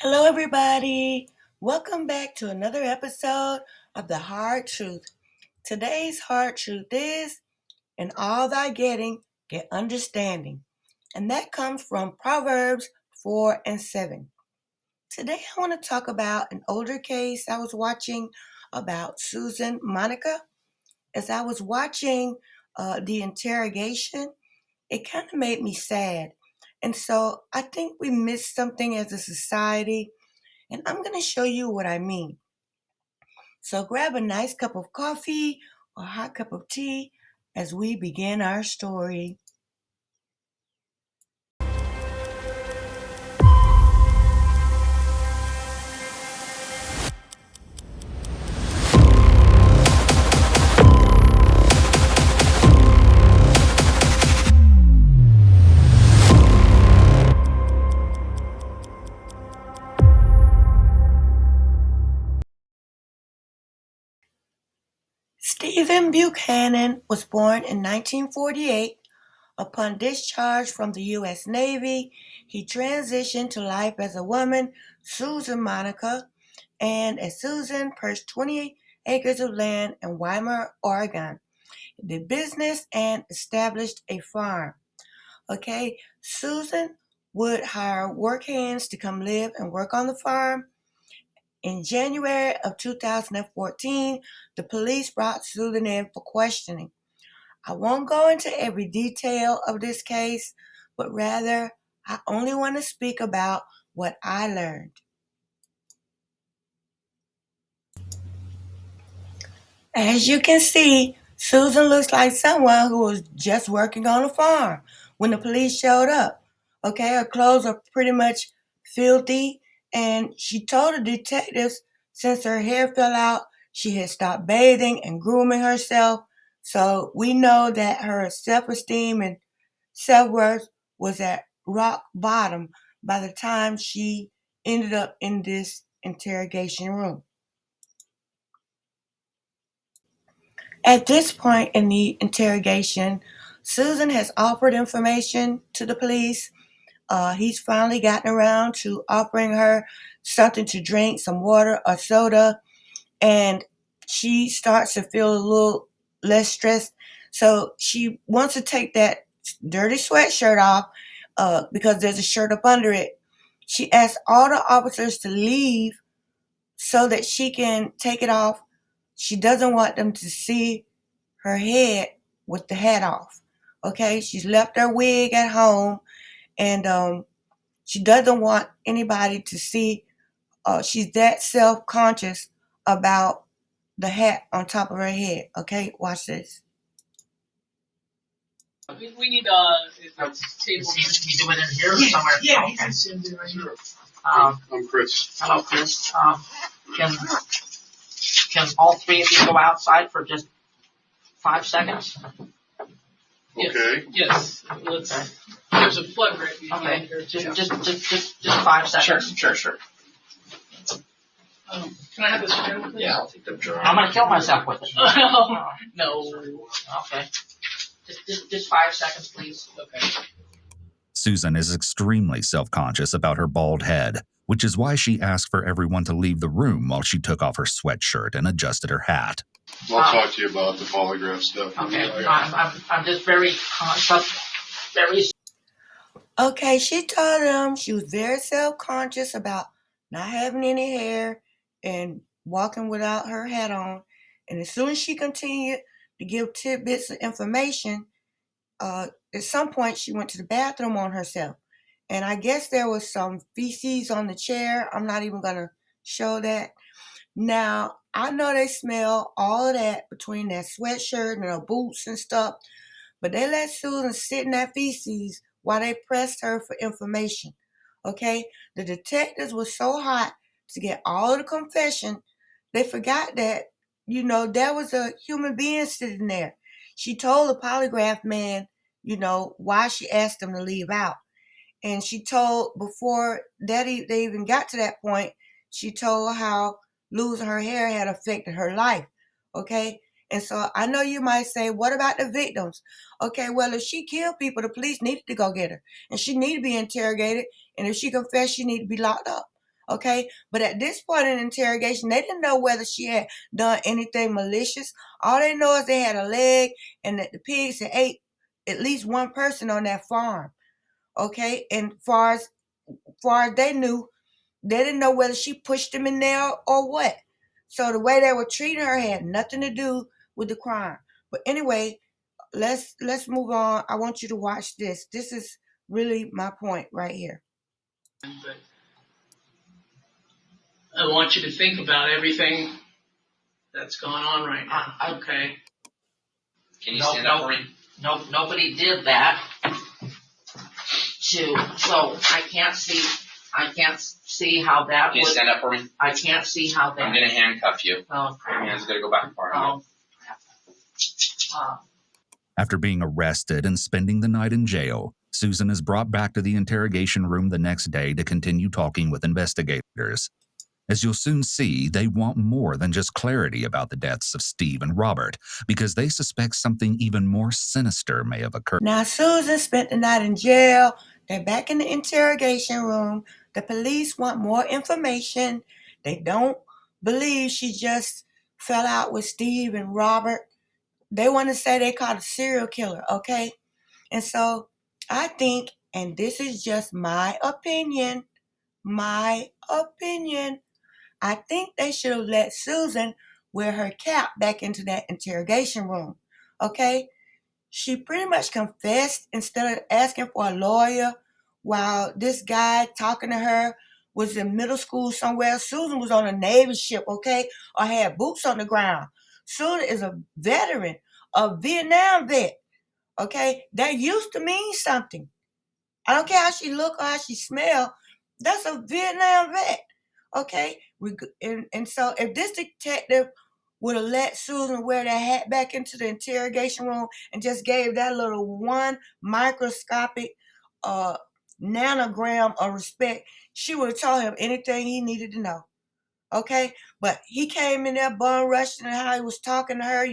Hello, everybody. Welcome back to another episode of The Hard Truth. Today's hard truth is, in all thy getting, get understanding. And that comes from Proverbs 4 and 7. Today, I want to talk about an older case I was watching about Susan Monica. As I was watching the interrogation, it kind of made me sad. And so I think we missed something as a society, and I'm going to show you what I mean. So grab a nice cup of coffee or hot cup of tea as we begin our story. Stephen Buchanan was born in 1948. Upon discharge from the U.S. Navy, he transitioned to life as a woman, Susan Monica, and as Susan purchased 20 acres of land in Weimar, Oregon. He did business and established a farm. Okay, Susan would hire work hands to come live and work on the farm. In January of 2014, the police brought Susan in for questioning. I won't go into every detail of this case, but rather I only want to speak about what I learned. As you can see, Susan looks like someone who was just working on a farm when the police showed up. Okay, her clothes are pretty much filthy, and she told the detectives since her hair fell out, she had stopped bathing and grooming herself. So we know that her self esteem and self worth was at rock bottom by the time she ended up in this interrogation room. At this point in the interrogation, Susan has offered information to the police. He's finally gotten around to offering her something to drink, some water or soda, and she starts to feel a little less stressed. So she wants to take that dirty sweatshirt off because there's a shirt up under it. She asks all the officers to leave so that she can take it off. She doesn't want them to see her head with the hat off. Okay, she's left her wig at home, and she doesn't want anybody to see. She's that self-conscious about the hat on top of her head. Okay, watch this. We need table. Seems to be doing it here or somewhere. Yeah, Okay. Sure. I'm Chris. Hello, Chris. Can all three of you go outside for just 5 seconds? Okay. Yes. Let's. There's a plug right behind Okay. here. Just 5 seconds. Sure. Can I have this pen, please? Yeah, I'll take the jar. I'm gonna kill myself with it. No. Okay. Just 5 seconds, please. Okay. Susan is extremely self-conscious about her bald head, which is why she asked for everyone to leave the room while she took off her sweatshirt and adjusted her hat. I'll talk to you about the polygraph stuff. Okay. I'm just very very. Okay, she told them she was very self-conscious about not having any hair and walking without her hat on. And as soon as she continued to give tidbits of information, at some point she went to the bathroom on herself. And I guess there was some feces on the chair. I'm not even going to show that. Now, I know they smell all of that between that sweatshirt and her boots and stuff, but they let Susan sit in that feces while they pressed her for information. Okay? The detectives were so hot to get all of the confession, they forgot that, there was a human being sitting there. She told the polygraph man, why she asked him to leave out. And she told, before that they even got to that point, she told how losing her hair had affected her life. Okay? And so I know you might say, what about the victims? Okay, well, if she killed people, the police needed to go get her. And she needed to be interrogated. And if she confessed, she needed to be locked up. Okay, but at this point in the interrogation, they didn't know whether she had done anything malicious. All they know is they had a leg and that the pigs had ate at least one person on that farm. Okay, and far as they knew, they didn't know whether she pushed them in there or what. So the way they were treating her had nothing to do with the crime. But anyway, let's move on. I want you to watch this. This is really my point right here. But I want you to think about everything that's going on right now. Okay. Can you stand up for me? No, nobody did that. So I can't see how that Can you stand up for me? I can't see how that. I'm gonna handcuff you. Oh, Your hands gotta go back far enough. After being arrested and spending the night in jail, Susan is brought back to the interrogation room the next day to continue talking with investigators. As you'll soon see, they want more than just clarity about the deaths of Steve and Robert, because they suspect something even more sinister may have occurred. Now, Susan spent the night in jail. They're back in the interrogation room. The police want more information. They don't believe she just fell out with Steve and Robert. They want to say they caught a serial killer, okay? And so I think, and this is just my opinion, I think they should have let Susan wear her cap back into that interrogation room, okay? She pretty much confessed instead of asking for a lawyer while this guy talking to her was in middle school somewhere. Susan was on a Navy ship, okay, or had boots on the ground. Susan is a veteran, a Vietnam vet, okay? That used to mean something. I don't care how she look or how she smell. That's a Vietnam vet, okay? And so if this detective would have let Susan wear that hat back into the interrogation room and just gave that little one microscopic nanogram of respect, she would have told him anything he needed to know, okay? But he came in there bum rushing and how he was talking to her,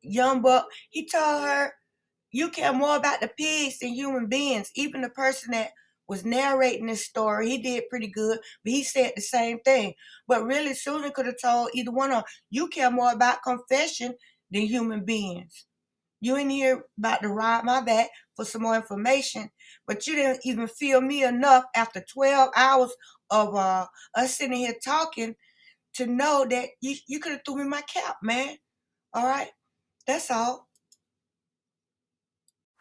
young buck. He told her, you care more about the pigs than human beings. Even the person that was narrating this story, he did pretty good, but he said the same thing. But really, Susan could have told either one of them, you care more about confession than human beings. You in here about to ride my back for some more information, but you didn't even feel me enough after 12 hours of us sitting here talking to know that you could have threw me my cap, man. All right? That's all.